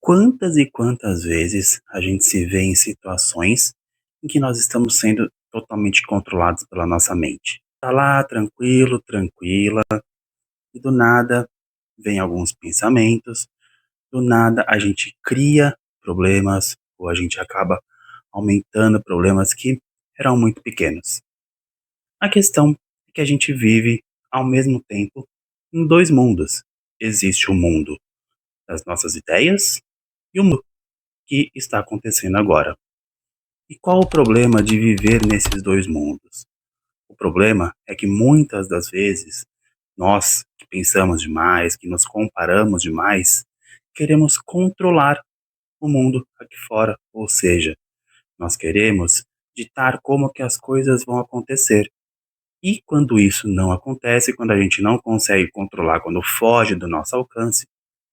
Quantas e quantas vezes a gente se vê em situações em que nós estamos sendo totalmente controlados pela nossa mente? Tá lá tranquilo, tranquila, e do nada vem alguns pensamentos, do nada a gente cria problemas ou a gente acaba aumentando problemas que eram muito pequenos. A questão é que a gente vive ao mesmo tempo em dois mundos. Existe o mundo das nossas ideias e o mundo que está acontecendo agora. E qual o problema de viver nesses dois mundos? O problema é que muitas das vezes nós que pensamos demais, que nos comparamos demais, queremos controlar o mundo aqui fora, ou seja, nós queremos ditar como que as coisas vão acontecer. E quando isso não acontece, quando a gente não consegue controlar, quando foge do nosso alcance,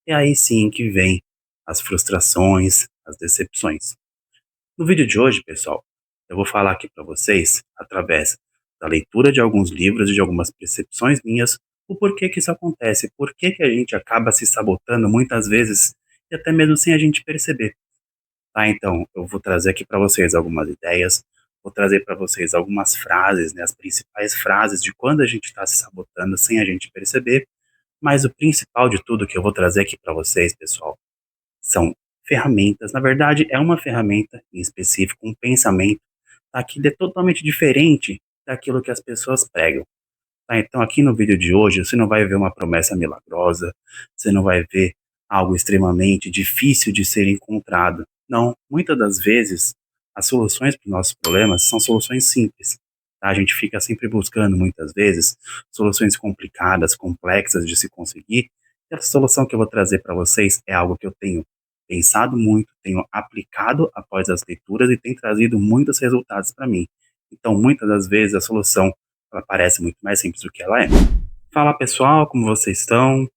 é aí sim que vem as frustrações, as decepções. No vídeo de hoje, pessoal, eu vou falar aqui para vocês, através da leitura de alguns livros e de algumas percepções minhas, o porquê que isso acontece, por que que a gente acaba se sabotando muitas vezes e até mesmo sem a gente perceber. Tá? Então, eu vou trazer aqui para vocês algumas ideias, vou trazer para vocês algumas frases, né, as principais frases de quando a gente está se sabotando sem a gente perceber, mas o principal de tudo que eu vou trazer aqui para vocês, pessoal, são ferramentas. Na verdade, é uma ferramenta em específico, um pensamento, tá, que é totalmente diferente daquilo que as pessoas pregam. Tá? Então, aqui no vídeo de hoje, você não vai ver uma promessa milagrosa, você não vai ver algo extremamente difícil de ser encontrado. Não, muitas das vezes, as soluções para os nossos problemas são soluções simples. Tá? A gente fica sempre buscando, muitas vezes, soluções complicadas, complexas de se conseguir. E a solução que eu vou trazer para vocês é algo que eu tenho pensado muito, tenho aplicado após as leituras e tem trazido muitos resultados para mim. Então, muitas das vezes, a solução ela parece muito mais simples do que ela é. Fala pessoal, como vocês estão?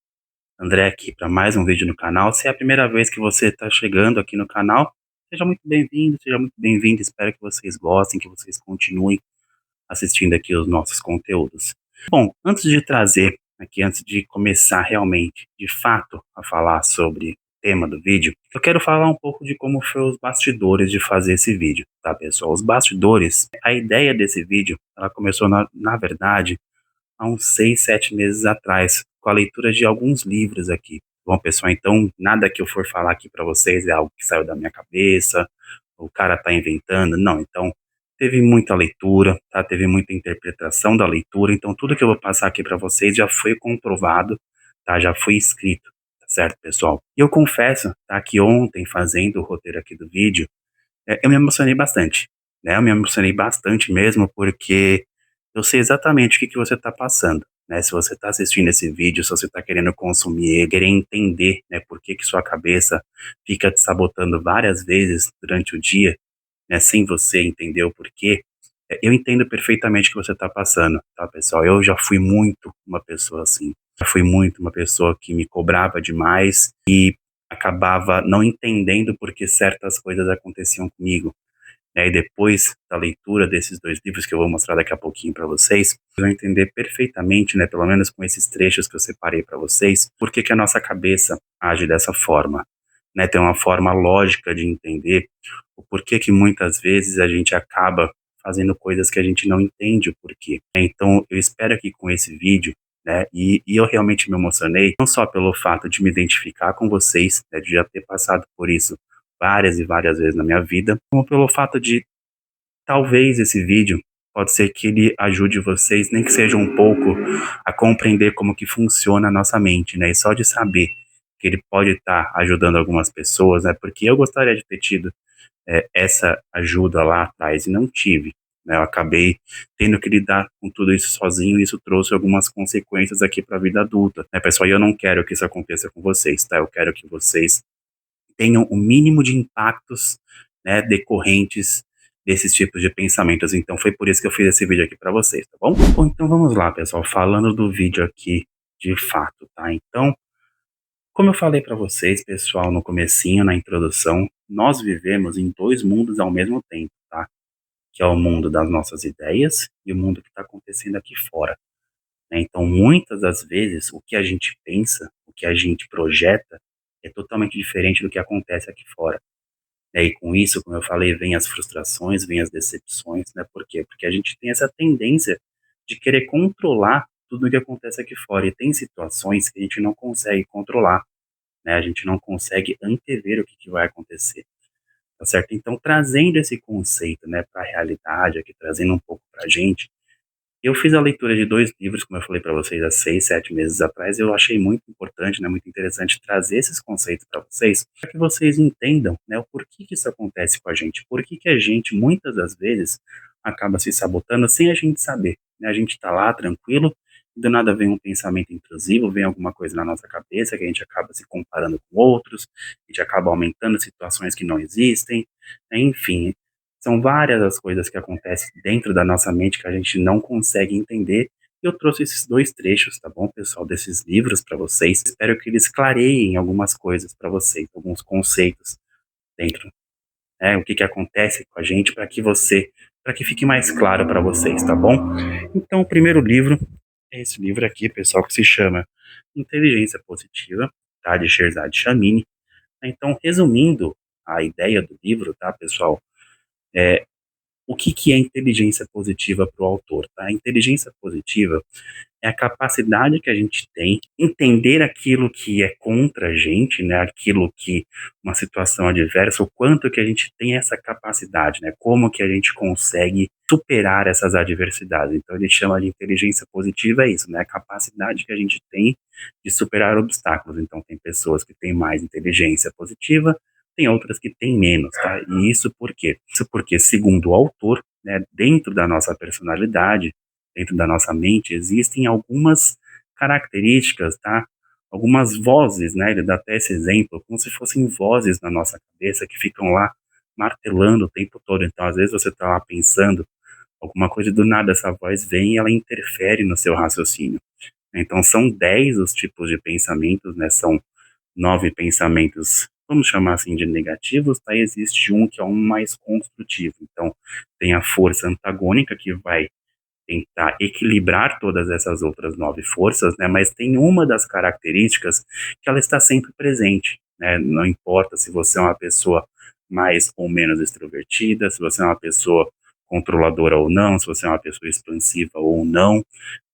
André aqui para mais um vídeo no canal. Se é a primeira vez que você está chegando aqui no canal, seja muito bem-vindo, seja muito bem-vindo. Espero que vocês gostem, que vocês continuem assistindo aqui os nossos conteúdos. Bom, antes de trazer aqui, antes de começar realmente, de fato, a falar sobre o tema do vídeo, eu quero falar um pouco de como foi os bastidores de fazer esse vídeo, tá, pessoal? Os bastidores, a ideia desse vídeo, ela começou, na verdade, há uns 6, 7 meses atrás, com a leitura de alguns livros aqui. Bom, pessoal, então, nada que eu for falar aqui para vocês é algo que saiu da minha cabeça, o cara tá inventando, não. Então, teve muita leitura, tá? Teve muita interpretação da leitura, então tudo que eu vou passar aqui para vocês já foi comprovado, tá? Já foi escrito, tá certo, pessoal? E eu confesso, tá, que ontem, fazendo o roteiro aqui do vídeo, eu me emocionei bastante, né? Eu me emocionei bastante mesmo, porque eu sei exatamente o que que você está passando, né? Se você está assistindo esse vídeo, se você está querendo consumir, querer entender, né, por que que sua cabeça fica te sabotando várias vezes durante o dia, né, sem você entender o porquê, eu entendo perfeitamente o que você está passando, tá, pessoal? Eu já fui muito uma pessoa assim. Já fui muito uma pessoa que me cobrava demais e acabava não entendendo por que certas coisas aconteciam comigo, né? E depois da leitura desses dois livros que eu vou mostrar daqui a pouquinho para vocês, vocês vão entender perfeitamente, né, pelo menos com esses trechos que eu separei para vocês, por que que a nossa cabeça age dessa forma, né? Tem uma forma lógica de entender o porquê que muitas vezes a gente acaba fazendo coisas que a gente não entende o porquê. Então, eu espero que com esse vídeo, né, e eu realmente me emocionei, não só pelo fato de me identificar com vocês, né, de já ter passado por isso várias e várias vezes na minha vida, como pelo fato de talvez esse vídeo pode ser que ele ajude vocês, nem que seja um pouco, a compreender como que funciona a nossa mente, né? E só de saber que ele pode estar ajudando algumas pessoas, né? Porque eu gostaria de ter tido essa ajuda lá atrás e não tive, né? Eu acabei tendo que lidar com tudo isso sozinho e isso trouxe algumas consequências aqui para a vida adulta, né, pessoal? E eu não quero que isso aconteça com vocês, tá? Eu quero que vocês tenham o mínimo de impactos, né, decorrentes desses tipos de pensamentos. Então foi por isso que eu fiz esse vídeo aqui para vocês, tá bom? Bom, então vamos lá, pessoal, falando do vídeo aqui de fato, tá? Então, como eu falei para vocês, pessoal, no comecinho, na introdução, nós vivemos em dois mundos ao mesmo tempo, tá? Que é o mundo das nossas ideias e o mundo que está acontecendo aqui fora, né? Então, muitas das vezes, o que a gente pensa, o que a gente projeta, é totalmente diferente do que acontece aqui fora. E com isso, como eu falei, vem as frustrações, vem as decepções, né? Por quê? Porque a gente tem essa tendência de querer controlar tudo o que acontece aqui fora. E tem situações que a gente não consegue controlar, né? A gente não consegue antever o que vai acontecer, tá certo? Então, trazendo esse conceito, né, para a realidade, aqui trazendo um pouco para a gente, eu fiz a leitura de 2 livros, como eu falei para vocês há 6, 7 meses atrás. Eu achei muito importante, né, muito interessante trazer esses conceitos para vocês, para que vocês entendam, né, o porquê que isso acontece com a gente, por que a gente, muitas das vezes, acaba se sabotando sem a gente saber, né? A gente está lá tranquilo, e do nada vem um pensamento intrusivo, vem alguma coisa na nossa cabeça que a gente acaba se comparando com outros, a gente acaba aumentando situações que não existem, né? Enfim, são várias as coisas que acontecem dentro da nossa mente que a gente não consegue entender. Eu trouxe esses 2 trechos, tá bom, pessoal, desses livros para vocês. Espero que eles clareiem algumas coisas para vocês, alguns conceitos dentro, né, o que acontece com a gente para que fique mais claro para vocês, tá bom? Então, o primeiro livro é esse livro aqui, pessoal, que se chama Inteligência Positiva, tá, de Sherzad Shamini. Então, resumindo a ideia do livro, tá, pessoal, o que é inteligência positiva para o autor, tá? A inteligência positiva é a capacidade que a gente tem entender aquilo que é contra a gente, né? Aquilo que uma situação adversa, o quanto que a gente tem essa capacidade, né? Como que a gente consegue superar essas adversidades. Então ele chama de inteligência positiva é isso, né? A capacidade que a gente tem de superar obstáculos. Então tem pessoas que têm mais inteligência positiva, tem outras que têm menos, tá? E isso por quê? Isso porque, segundo o autor, né, dentro da nossa personalidade, dentro da nossa mente, existem algumas características, tá? Algumas vozes, né? Ele dá até esse exemplo, como se fossem vozes na nossa cabeça que ficam lá martelando o tempo todo. Então, às vezes você está lá pensando alguma coisa e do nada essa voz vem e ela interfere no seu raciocínio. Então, são 10 os tipos de pensamentos, né? São 9 pensamentos, vamos chamar assim de negativos, tá? E existe um que é um mais construtivo. Então, tem a força antagônica que vai tentar equilibrar todas essas outras 9 forças, né? Mas tem uma das características que ela está sempre presente, né? Não importa se você é uma pessoa mais ou menos extrovertida, se você é uma pessoa controladora ou não, se você é uma pessoa expansiva ou não,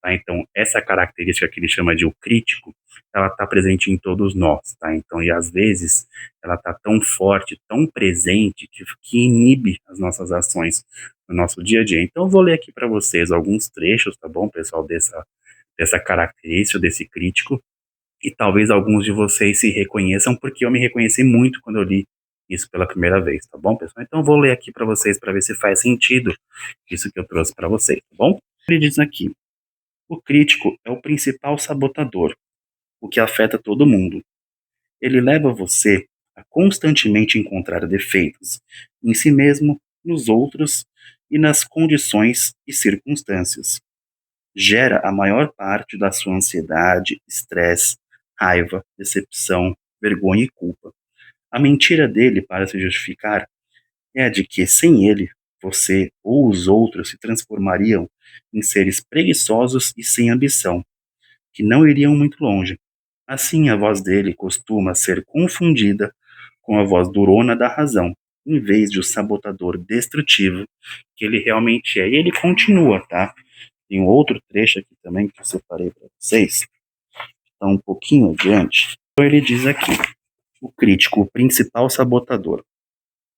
tá? Então, essa característica que ele chama de o crítico, ela está presente em todos nós, tá? Então, e às vezes ela está tão forte, tão presente, que inibe as nossas ações no nosso dia a dia. Então, eu vou ler aqui para vocês alguns trechos, tá bom, pessoal, dessa característica, desse crítico, e talvez alguns de vocês se reconheçam, porque eu me reconheci muito quando eu li isso pela primeira vez, tá bom, pessoal? Então, eu vou ler aqui para vocês para ver se faz sentido isso que eu trouxe para vocês, tá bom? Ele diz aqui: o crítico é o principal sabotador, o que afeta todo mundo. Ele leva você a constantemente encontrar defeitos em si mesmo, nos outros e nas condições e circunstâncias. Gera a maior parte da sua ansiedade, estresse, raiva, decepção, vergonha e culpa. A mentira dele para se justificar é a de que, sem ele, você ou os outros se transformariam em seres preguiçosos e sem ambição, que não iriam muito longe. Assim, a voz dele costuma ser confundida com a voz durona da razão, em vez de o sabotador destrutivo que ele realmente é. E ele continua, tá? Tem um outro trecho aqui também que eu separei para vocês, está um pouquinho adiante. Então ele diz aqui: o crítico, o principal sabotador.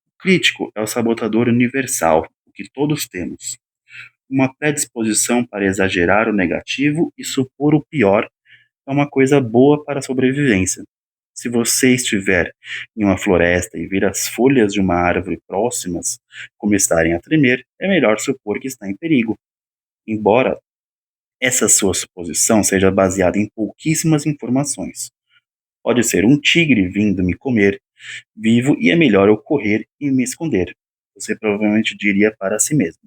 O crítico é o sabotador universal, o que todos temos. Uma predisposição para exagerar o negativo e supor o pior é uma coisa boa para a sobrevivência. Se você estiver em uma floresta e vir as folhas de uma árvore próximas começarem a tremer, é melhor supor que está em perigo. Embora essa sua suposição seja baseada em pouquíssimas informações. Pode ser um tigre vindo me comer vivo e é melhor eu correr e me esconder. Você provavelmente diria para si mesmo.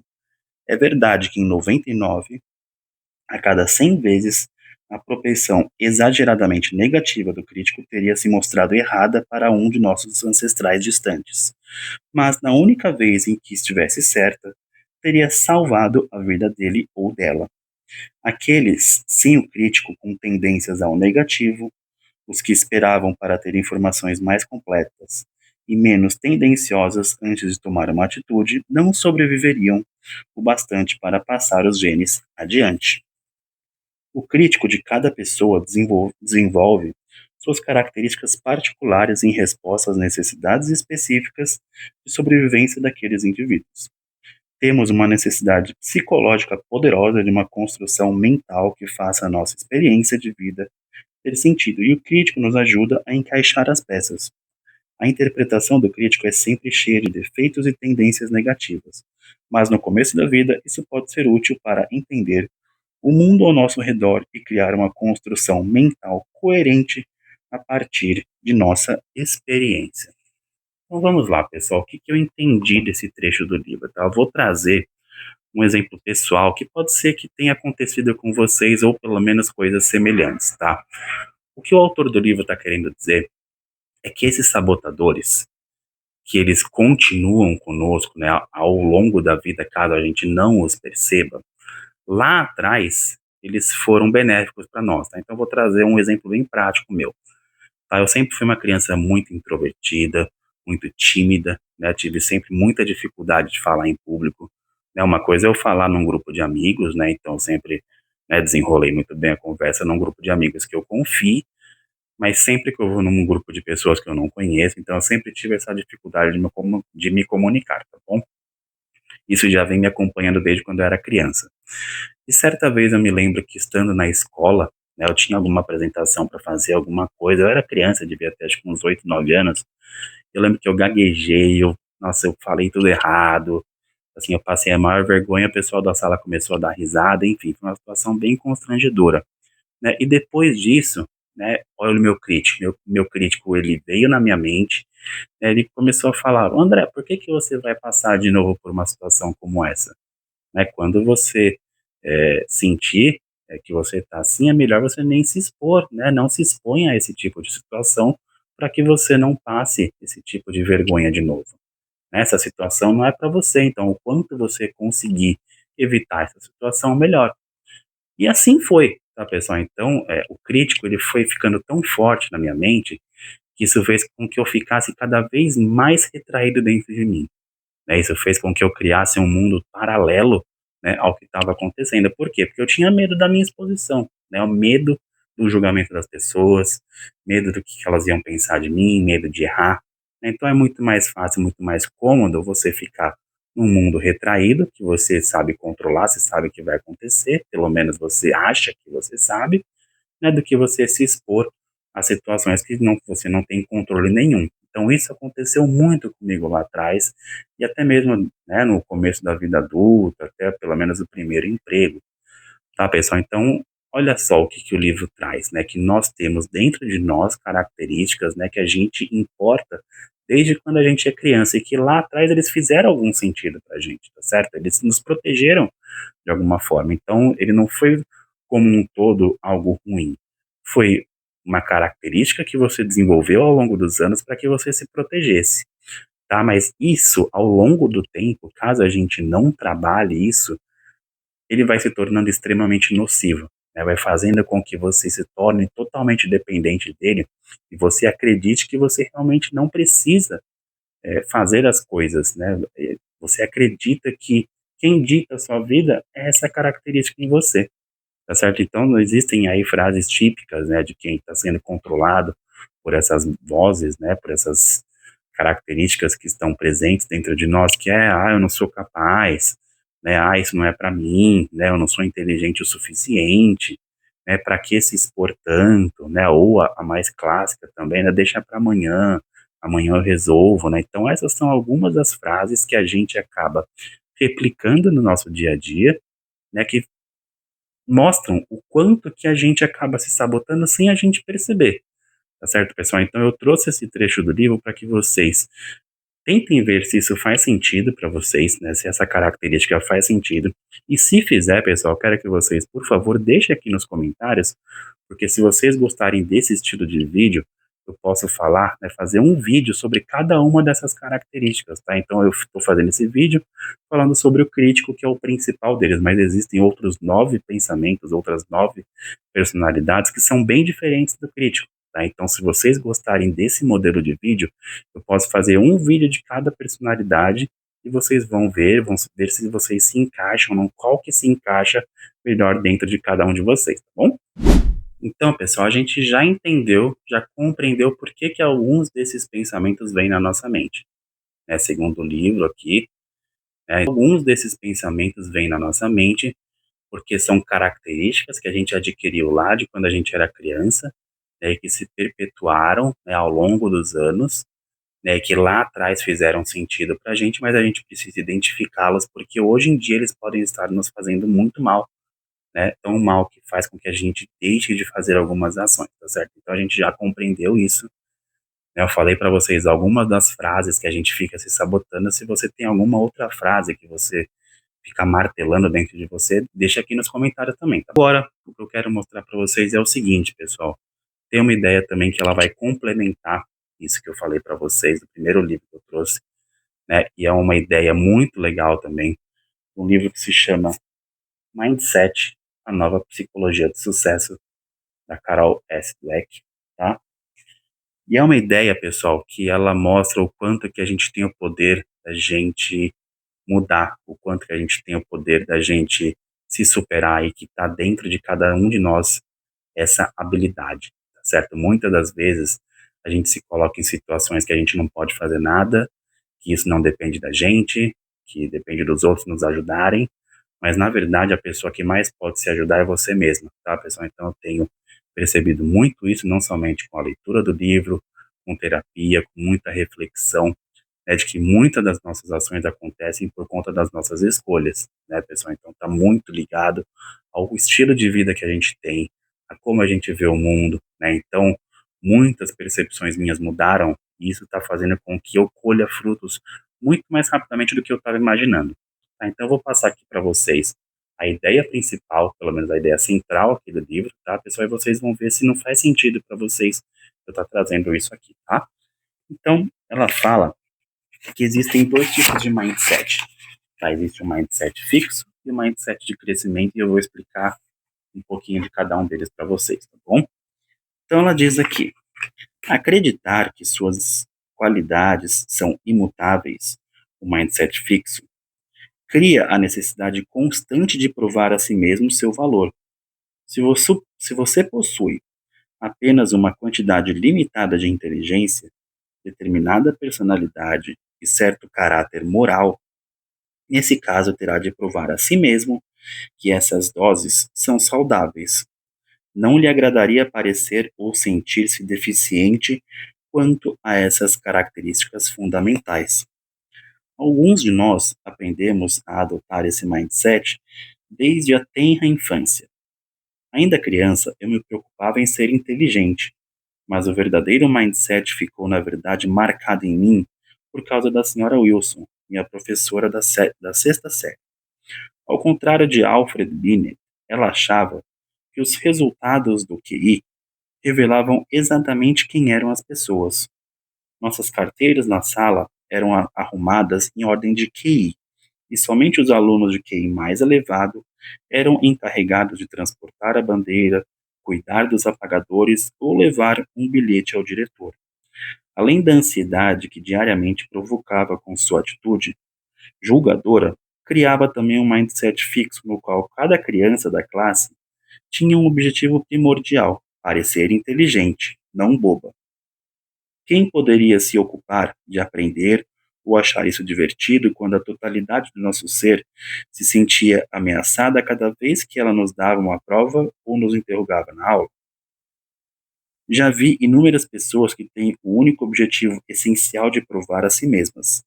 É verdade que em 99 a cada 100 vezes, a propensão exageradamente negativa do crítico teria se mostrado errada para um de nossos ancestrais distantes. Mas na única vez em que estivesse certa, teria salvado a vida dele ou dela. Aqueles sem o crítico com tendências ao negativo Os que esperavam para ter informações mais completas e menos tendenciosas antes de tomar uma atitude não sobreviveriam o bastante para passar os genes adiante. O crítico de cada pessoa desenvolve suas características particulares em resposta às necessidades específicas de sobrevivência daqueles indivíduos. Temos uma necessidade psicológica poderosa de uma construção mental que faça a nossa experiência de vida ter sentido, e o crítico nos ajuda a encaixar as peças. A interpretação do crítico é sempre cheia de defeitos e tendências negativas, mas no começo da vida isso pode ser útil para entender o mundo ao nosso redor e criar uma construção mental coerente a partir de nossa experiência. Então vamos lá, pessoal, o que eu entendi desse trecho do livro? Tá? Eu vou trazer um exemplo pessoal que pode ser que tenha acontecido com vocês ou pelo menos coisas semelhantes, tá? O que o autor do livro está querendo dizer é que esses sabotadores, que eles continuam conosco, né, ao longo da vida, caso a gente não os perceba, lá atrás eles foram benéficos para nós, tá? Então eu vou trazer um exemplo bem prático meu. Tá? Eu sempre fui uma criança muito introvertida, muito tímida, né? Tive sempre muita dificuldade de falar em público. Né? Uma coisa é eu falar num grupo de amigos, né? Então sempre, né, desenrolei muito bem a conversa num grupo de amigos que eu confio, mas sempre que eu vou num grupo de pessoas que eu não conheço, então eu sempre tive essa dificuldade de me comunicar, tá bom? Isso já vem me acompanhando desde quando eu era criança. E certa vez eu me lembro que estando na escola, né, eu tinha alguma apresentação para fazer, alguma coisa, eu era criança, devia ter acho que uns 8, 9 anos, eu lembro que eu gaguejei, nossa, eu falei tudo errado, assim, eu passei a maior vergonha, o pessoal da sala começou a dar risada, enfim, foi uma situação bem constrangedora, né, e depois disso, né, olha o meu crítico, meu crítico, ele veio na minha mente, né, ele começou a falar, André, por que que você vai passar de novo por uma situação como essa? Né, quando você sentir que você está assim, é melhor você nem se expor, né, não se exponha a esse tipo de situação para que você não passe esse tipo de vergonha de novo. Né, essa situação não é para você, então o quanto você conseguir evitar essa situação, melhor. E assim foi, tá, pessoal? Então, o crítico ele foi ficando tão forte na minha mente que isso fez com que eu ficasse cada vez mais retraído dentro de mim, né? Isso fez com que eu criasse um mundo paralelo, né, ao que estava acontecendo. Por quê? Porque eu tinha medo da minha exposição, né? O medo do julgamento das pessoas, medo do que elas iam pensar de mim, medo de errar. Né? Então é muito mais fácil, muito mais cômodo você ficar num mundo retraído, que você sabe controlar, você sabe o que vai acontecer, pelo menos você acha que você sabe, né, do que você se expor a situações que você não tem controle nenhum. Então isso aconteceu muito comigo lá atrás e até mesmo, né, no começo da vida adulta, até pelo menos o primeiro emprego, tá, pessoal? Então olha só o que, que o livro traz, né, que nós temos dentro de nós características, né, que a gente importa desde quando a gente é criança e que lá atrás eles fizeram algum sentido pra gente, tá certo? Eles nos protegeram de alguma forma. Então, ele não foi como um todo algo ruim. Foi uma característica que você desenvolveu ao longo dos anos para que você se protegesse, tá? Mas isso, ao longo do tempo, caso a gente não trabalhe isso, ele vai se tornando extremamente nocivo, né? Vai fazendo com que você se torne totalmente dependente dele e você acredite que você realmente não precisa fazer as coisas, né? Você acredita que quem dita a sua vida é essa característica em você, tá certo? Então não existem aí frases típicas, né, de quem está sendo controlado por essas vozes, né, por essas características que estão presentes dentro de nós, que é, eu não sou capaz, né, isso não é para mim, né, eu não sou inteligente o suficiente, né, para que se expor tanto, né, ou a mais clássica também, né, deixa para amanhã, amanhã eu resolvo, né, então essas são algumas das frases que a gente acaba replicando no nosso dia a dia, né, que mostram o quanto que a gente acaba se sabotando sem a gente perceber, tá certo, pessoal? Então eu trouxe esse trecho do livro para que vocês tentem ver se isso faz sentido para vocês, né? Se essa característica faz sentido. E se fizer, pessoal, eu quero que vocês, por favor, deixem aqui nos comentários, porque se vocês gostarem desse estilo de vídeo, eu posso falar, né, fazer um vídeo sobre cada uma dessas características, tá? Então eu estou fazendo esse vídeo falando sobre o crítico, que é o principal deles, mas existem outros 9 pensamentos, outras 9 personalidades que são bem diferentes do crítico, tá? Então, se vocês gostarem desse modelo de vídeo, eu posso fazer um vídeo de cada personalidade e vocês vão ver se vocês se encaixam, não, qual que se encaixa melhor dentro de cada um de vocês, tá bom? Então, pessoal, a gente já entendeu, já compreendeu por que que alguns desses pensamentos vêm na nossa mente, né? Segundo o livro aqui, alguns desses pensamentos vêm na nossa mente porque são características que a gente adquiriu lá de quando a gente era criança, né, que se perpetuaram, né, ao longo dos anos, né, que lá atrás fizeram sentido para a gente, mas a gente precisa identificá-los porque hoje em dia eles podem estar nos fazendo muito mal, né, tão mal que faz com que a gente deixe de fazer algumas ações, tá certo? Então a gente já compreendeu isso, né, eu falei para vocês algumas das frases que a gente fica se sabotando. Se você tem alguma outra frase que você fica martelando dentro de você, deixa aqui nos comentários também, tá? Agora, o que eu quero mostrar para vocês é o seguinte, pessoal. Tem uma ideia também que ela vai complementar isso que eu falei para vocês do primeiro livro que eu trouxe, né? E é uma ideia muito legal também, um livro que se chama Mindset, a nova psicologia do sucesso, da Carol S. Dweck, tá? E é uma ideia, pessoal, que ela mostra o quanto que a gente tem o poder da gente mudar, o quanto que a gente tem o poder da gente se superar e que está dentro de cada um de nós essa habilidade, tá certo? Muitas das vezes a gente se coloca em situações que a gente não pode fazer nada, que isso não depende da gente, que depende dos outros nos ajudarem, mas na verdade a pessoa que mais pode se ajudar é você mesma, tá, pessoal? Então eu tenho percebido muito isso, não somente com a leitura do livro, com terapia, com muita reflexão, né, de que muitas das nossas ações acontecem por conta das nossas escolhas, né, pessoal? Então está muito ligado ao estilo de vida que a gente tem, a como a gente vê o mundo, né? Então, muitas percepções minhas mudaram e isso está fazendo com que eu colha frutos muito mais rapidamente do que eu estava imaginando. Tá? Então, eu vou passar aqui para vocês a ideia principal, pelo menos a ideia central aqui do livro, tá, pessoal? E vocês vão ver se não faz sentido para vocês eu estar trazendo isso aqui, tá? Então, ela fala que existem dois tipos de mindset, tá? Existe o mindset fixo e o mindset de crescimento, e eu vou explicar um pouquinho de cada um deles para vocês, tá bom? Então ela diz aqui: acreditar que suas qualidades são imutáveis, o mindset fixo, cria a necessidade constante de provar a si mesmo seu valor. Se você possui apenas uma quantidade limitada de inteligência, determinada personalidade e certo caráter moral, nesse caso terá de provar a si mesmo que essas doses são saudáveis. Não lhe agradaria parecer ou sentir-se deficiente quanto a essas características fundamentais. Alguns de nós aprendemos a adotar esse mindset desde a tenra infância. Ainda criança, eu me preocupava em ser inteligente, mas o verdadeiro mindset ficou, na verdade, marcado em mim por causa da senhora Wilson, minha professora da sexta série. Ao contrário de Alfred Binet, ela achava que os resultados do QI revelavam exatamente quem eram as pessoas. Nossas carteiras na sala eram arrumadas em ordem de QI, e somente os alunos de QI mais elevado eram encarregados de transportar a bandeira, cuidar dos apagadores ou levar um bilhete ao diretor. Além da ansiedade que diariamente provocava com sua atitude julgadora, criava também um mindset fixo no qual cada criança da classe tinha um objetivo primordial: parecer inteligente, não boba. Quem poderia se ocupar de aprender ou achar isso divertido quando a totalidade do nosso ser se sentia ameaçada cada vez que ela nos dava uma prova ou nos interrogava na aula? Já vi inúmeras pessoas que têm o único objetivo essencial de provar a si mesmas,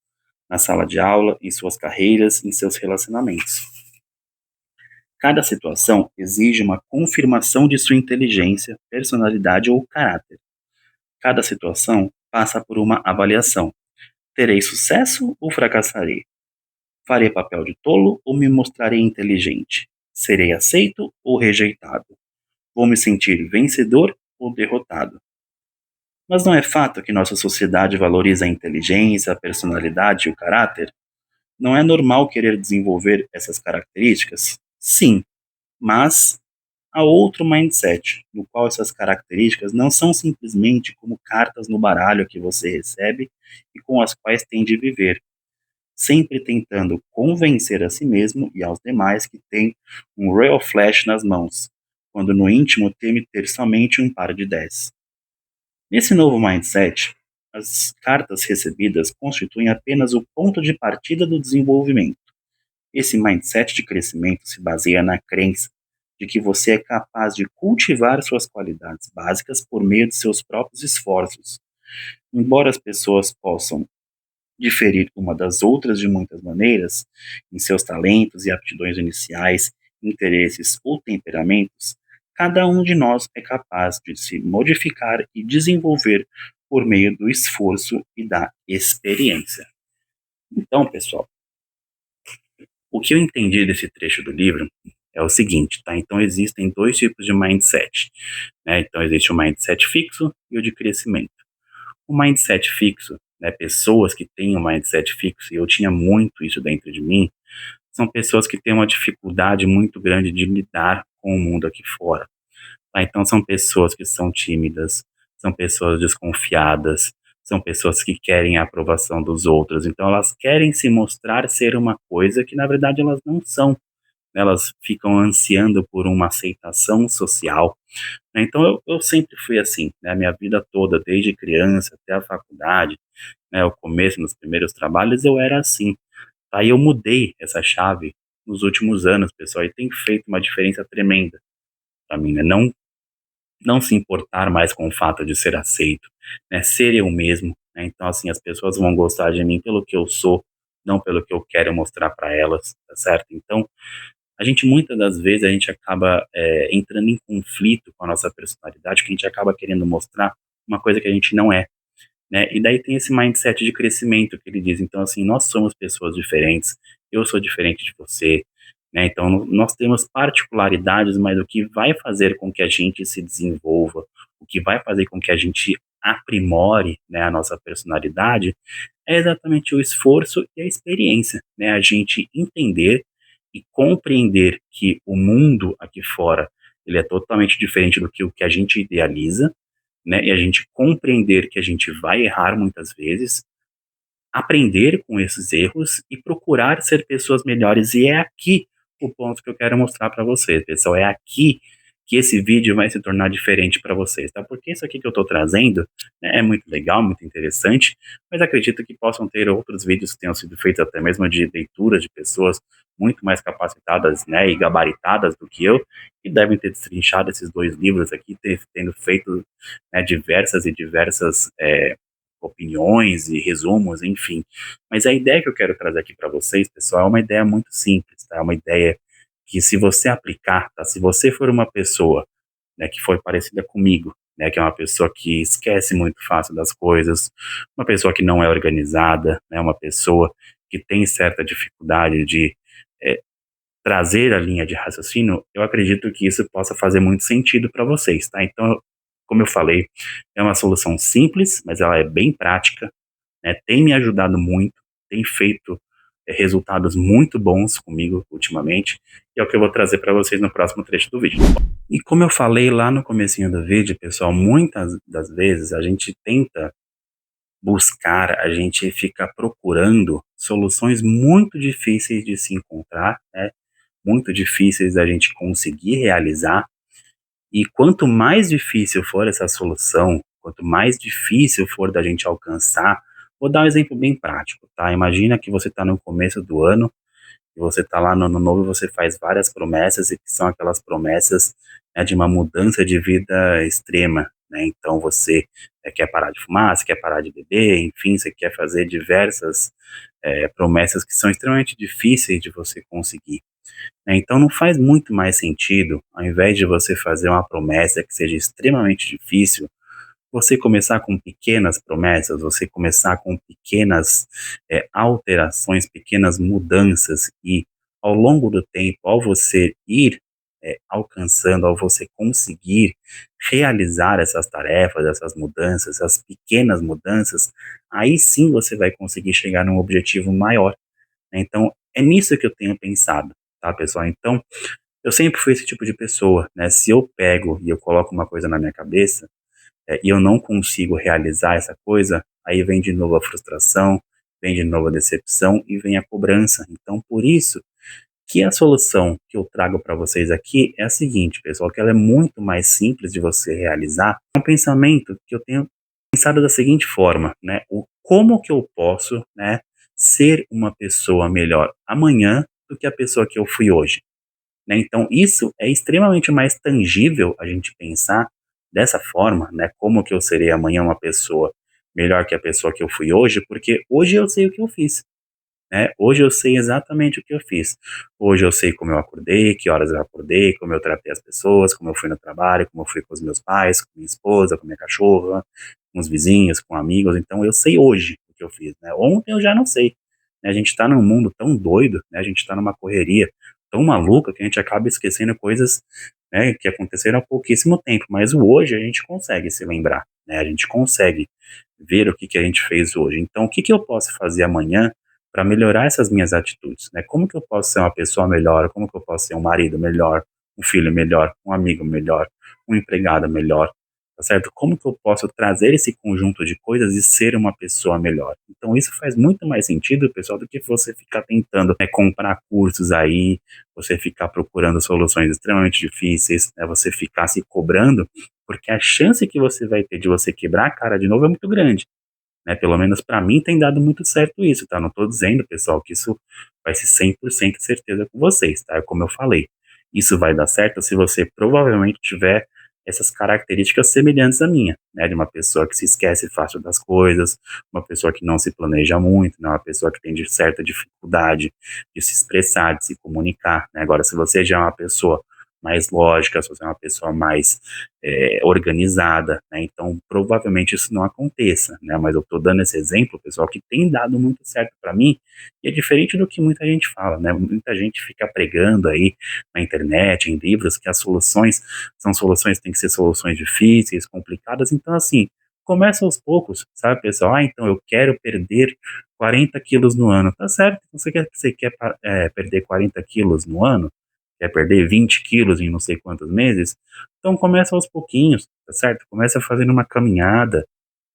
na sala de aula, em suas carreiras, em seus relacionamentos. Cada situação exige uma confirmação de sua inteligência, personalidade ou caráter. Cada situação passa por uma avaliação. Terei sucesso ou fracassarei? Farei papel de tolo ou me mostrarei inteligente? Serei aceito ou rejeitado? Vou me sentir vencedor ou derrotado? Mas não é fato que nossa sociedade valoriza a inteligência, a personalidade e o caráter? Não é normal querer desenvolver essas características? Sim, mas a outro mindset, no qual essas características não são simplesmente como cartas no baralho que você recebe e com as quais tem de viver, sempre tentando convencer a si mesmo e aos demais que tem um Royal Flush nas mãos, quando no íntimo teme ter somente um par de 10. Nesse novo mindset, as cartas recebidas constituem apenas o ponto de partida do desenvolvimento. Esse mindset de crescimento se baseia na crença de que você é capaz de cultivar suas qualidades básicas por meio de seus próprios esforços. Embora as pessoas possam diferir uma das outras de muitas maneiras, em seus talentos e aptidões iniciais, interesses ou temperamentos, cada um de nós é capaz de se modificar e desenvolver por meio do esforço e da experiência. Então, pessoal, o que eu entendi desse trecho do livro é o seguinte, tá? Então existem dois tipos de mindset, né? Então existe o mindset fixo e o de crescimento. O mindset fixo, né? Pessoas que têm um mindset fixo, e eu tinha muito isso dentro de mim, são pessoas que têm uma dificuldade muito grande de lidar com o mundo aqui fora. Tá? Então são pessoas que são tímidas, são pessoas desconfiadas, são pessoas que querem a aprovação dos outros. Então elas querem se mostrar ser uma coisa que na verdade elas não são, né? Elas ficam ansiando por uma aceitação social, né? Então eu sempre fui assim, né? A minha vida toda, desde criança até a faculdade, né? O começo, nos primeiros trabalhos, eu era assim. Aí eu mudei essa chave nos últimos anos, pessoal, e tem feito uma diferença tremenda para mim, né? Não se importar mais com o fato de ser aceito, né? Ser eu mesmo, né? Então, assim, as pessoas vão gostar de mim pelo que eu sou, não pelo que eu quero mostrar para elas, tá certo? Então, a gente muitas das vezes a gente acaba entrando em conflito com a nossa personalidade, que a gente acaba querendo mostrar uma coisa que a gente não é, né? E daí tem esse mindset de crescimento que ele diz, então assim, nós somos pessoas diferentes, eu sou diferente de você, né? Então nós temos particularidades, mas o que vai fazer com que a gente se desenvolva, o que vai fazer com que a gente aprimore, né, a nossa personalidade, é exatamente o esforço e a experiência, né? A gente entender e compreender que o mundo aqui fora ele é totalmente diferente do que o que a gente idealiza, né? E a gente compreender que a gente vai errar muitas vezes, aprender com esses erros e procurar ser pessoas melhores. E é aqui o ponto que eu quero mostrar para vocês, pessoal. É aqui que esse vídeo vai se tornar diferente para vocês, tá? Porque isso aqui que eu estou trazendo, né, é muito legal, muito interessante, mas acredito que possam ter outros vídeos que tenham sido feitos até mesmo de leitura de pessoas muito mais capacitadas, né, e gabaritadas do que eu, que devem ter destrinchado esses dois livros aqui, tendo feito, né, diversas opiniões e resumos, enfim. Mas a ideia que eu quero trazer aqui para vocês, pessoal, é uma ideia muito simples, tá? É uma ideia que se você aplicar, tá? Se você for uma pessoa, né, que foi parecida comigo, né, que é uma pessoa que esquece muito fácil das coisas, uma pessoa que não é organizada, né, uma pessoa que tem certa dificuldade de é, trazer a linha de raciocínio, eu acredito que isso possa fazer muito sentido para vocês, tá? Então, como eu falei, é uma solução simples, mas ela é bem prática, né? Tem me ajudado muito, tem feito resultados muito bons comigo ultimamente, e é o que eu vou trazer para vocês no próximo trecho do vídeo. E como eu falei lá no comecinho do vídeo, pessoal, muitas das vezes a gente tenta buscar, a gente fica procurando soluções muito difíceis de se encontrar, né? Muito difíceis da gente conseguir realizar. E quanto mais difícil for essa solução, quanto mais difícil for da gente alcançar, vou dar um exemplo bem prático, tá? Imagina que você está no começo do ano, e você está lá no ano novo e você faz várias promessas, e que são aquelas promessas, né, de uma mudança de vida extrema, né? Então você quer parar de fumar, você quer parar de beber, enfim, você quer fazer diversas promessas que são extremamente difíceis de você conseguir, né? Então não faz muito mais sentido, ao invés de você fazer uma promessa que seja extremamente difícil, você começar com pequenas promessas, você começar com pequenas alterações, pequenas mudanças, e ao longo do tempo, ao você ir alcançando, ao você conseguir realizar essas tarefas, essas mudanças, essas pequenas mudanças, aí sim você vai conseguir chegar num objetivo maior, né? Então, é nisso que eu tenho pensado, tá, pessoal? Então, Eu sempre fui esse tipo de pessoa, né? Se eu pego e eu coloco uma coisa na minha cabeça, e eu não consigo realizar essa coisa, aí vem de novo a frustração, vem de novo a decepção e vem a cobrança. Então, por isso que a solução que eu trago para vocês aqui é a seguinte, pessoal, que ela é muito mais simples de você realizar. É um pensamento que eu tenho pensado da seguinte forma, né? O como que eu posso, né, ser uma pessoa melhor amanhã do que a pessoa que eu fui hoje, né? Então, isso é extremamente mais tangível a gente pensar dessa forma, né? Como que eu serei amanhã uma pessoa melhor que a pessoa que eu fui hoje, porque hoje eu sei o que eu fiz, né? Hoje eu sei exatamente o que eu fiz. Hoje eu sei como eu acordei, que horas eu acordei, como eu tratei as pessoas, como eu fui no trabalho, como eu fui com os meus pais, com minha esposa, com minha cachorra, com os vizinhos, com amigos. Então eu sei hoje o que eu fiz, né? Ontem eu já não sei, né? A gente está num mundo tão doido, né? A gente está numa correria tão maluca que a gente acaba esquecendo coisas, né, que aconteceram há pouquíssimo tempo. Mas o hoje a gente consegue se lembrar, né? A gente consegue ver o que que a gente fez hoje. Então, o que que eu posso fazer amanhã para melhorar essas minhas atitudes, né? Como que eu posso ser uma pessoa melhor? Como que eu posso ser um marido melhor, um filho melhor, um amigo melhor, um empregado melhor, tá certo? Como que eu posso trazer esse conjunto de coisas e ser uma pessoa melhor? Então isso faz muito mais sentido, pessoal, do que você ficar tentando, né, comprar cursos aí, você ficar procurando soluções extremamente difíceis, né, você ficar se cobrando, porque a chance que você vai ter de você quebrar a cara de novo é muito grande, né? Pelo menos para mim tem dado muito certo isso, tá? Não estou dizendo, pessoal, que isso vai ser 100% de certeza com vocês, tá? Como eu falei, isso vai dar certo se você provavelmente tiver essas características semelhantes à minha, né? De uma pessoa que se esquece fácil das coisas, uma pessoa que não se planeja muito, né? Uma pessoa que tem de certa dificuldade de se expressar, de se comunicar, né? Agora, se você já é uma pessoa mais lógica, se você é uma pessoa mais organizada, né? Então provavelmente isso não aconteça, né? Mas eu estou dando esse exemplo, pessoal, que tem dado muito certo para mim e é diferente do que muita gente fala, né? Muita gente fica pregando aí na internet, em livros, que as soluções são soluções, tem que ser soluções difíceis, complicadas. Então assim, começa aos poucos, sabe, pessoal? Ah, então eu quero perder 40 quilos no ano, tá certo? Você quer perder 40 quilos no ano? Quer perder 20 quilos em não sei quantos meses? Então começa aos pouquinhos, tá certo? Começa fazendo uma caminhada,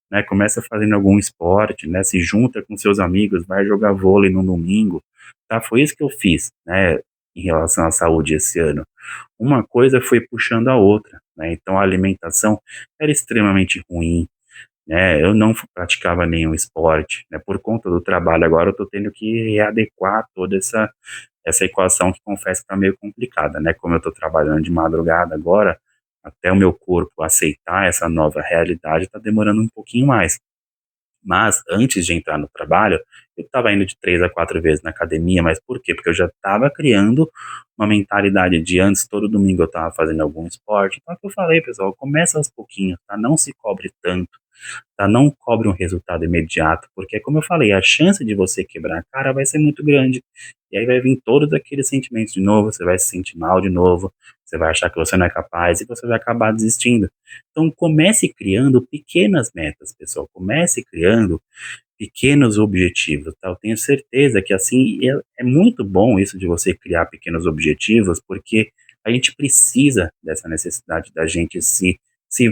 né? Começa fazendo algum esporte, né? Se junta com seus amigos, vai jogar vôlei no domingo, tá? Foi isso que eu fiz, né? Em relação à saúde esse ano. Uma coisa foi puxando a outra, né? Então a alimentação era extremamente ruim, né? Eu não praticava nenhum esporte, né? Por conta do trabalho agora eu tô tendo que readequar toda essa equação que confesso que está meio complicada, né? Como eu estou trabalhando de madrugada agora, até o meu corpo aceitar essa nova realidade está demorando um pouquinho mais. Mas antes de entrar no trabalho, eu estava indo de 3 a 4 vezes na academia, mas por quê? Porque eu já estava criando uma mentalidade de antes, todo domingo eu estava fazendo algum esporte. Então é o que eu falei, pessoal, começa aos pouquinhos, tá? Não se cobre tanto, tá? Não cobre um resultado imediato, porque como eu falei, a chance de você quebrar a cara vai ser muito grande. E aí vai vir todos aqueles sentimentos de novo, você vai se sentir mal de novo, você vai achar que você não é capaz e você vai acabar desistindo. Então comece criando pequenas metas, pessoal. Comece criando pequenos objetivos, tá? Eu tenho certeza que assim é muito bom isso de você criar pequenos objetivos, porque a gente precisa dessa necessidade da gente se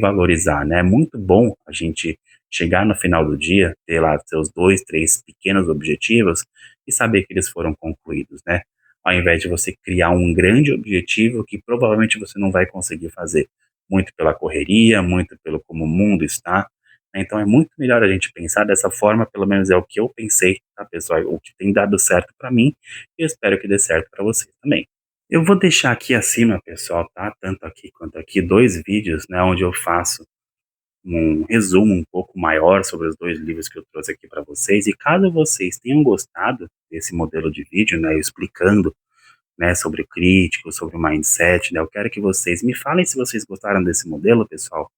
valorizar, né? É muito bom a gente chegar no final do dia, ter lá seus 2, 3 pequenos objetivos e saber que eles foram concluídos, né? Ao invés de você criar um grande objetivo que provavelmente você não vai conseguir fazer, muito pela correria, muito pelo como o mundo está, né? Então é muito melhor a gente pensar dessa forma, pelo menos é o que eu pensei, tá, pessoal? O que tem dado certo para mim e eu espero que dê certo para vocês também. Eu vou deixar aqui acima, pessoal, tá? Tanto aqui quanto aqui, 2 vídeos, né, onde eu faço um resumo um pouco maior sobre os 2 livros que eu trouxe aqui para vocês. E caso vocês tenham gostado desse modelo de vídeo, né, eu explicando, né, sobre o crítico, sobre o mindset, né, eu quero que vocês me falem se vocês gostaram desse modelo, pessoal,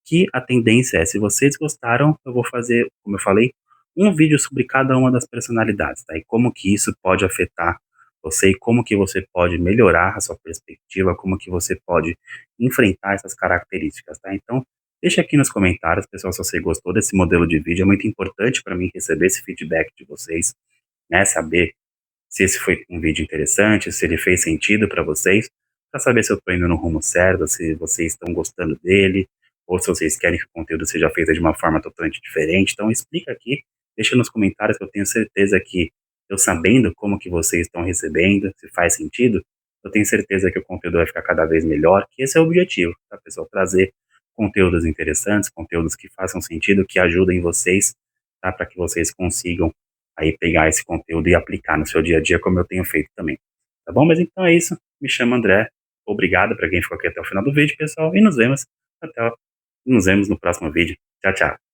que a tendência é, se vocês gostaram, eu vou fazer, como eu falei, um vídeo sobre cada uma das personalidades, tá? E como que isso pode afetar você e como que você pode melhorar a sua perspectiva, como que você pode enfrentar essas características, tá? Então, deixa aqui nos comentários, pessoal, se você gostou desse modelo de vídeo, é muito importante para mim receber esse feedback de vocês, né? Saber se esse foi um vídeo interessante, se ele fez sentido para vocês, para saber se eu estou indo no rumo certo, se vocês estão gostando dele, ou se vocês querem que o conteúdo seja feito de uma forma totalmente diferente. Então explica aqui, deixa nos comentários que eu tenho certeza que eu sabendo como que vocês estão recebendo, se faz sentido, eu tenho certeza que o conteúdo vai ficar cada vez melhor, que esse é o objetivo, tá, pessoal? Trazer conteúdos interessantes, conteúdos que façam sentido, que ajudem vocês, tá? Para que vocês consigam aí pegar esse conteúdo e aplicar no seu dia a dia, como eu tenho feito também. Tá bom? Mas então é isso. Me chamo André. Obrigado para quem ficou aqui até o final do vídeo, pessoal. E nos vemos no próximo vídeo. Tchau, tchau.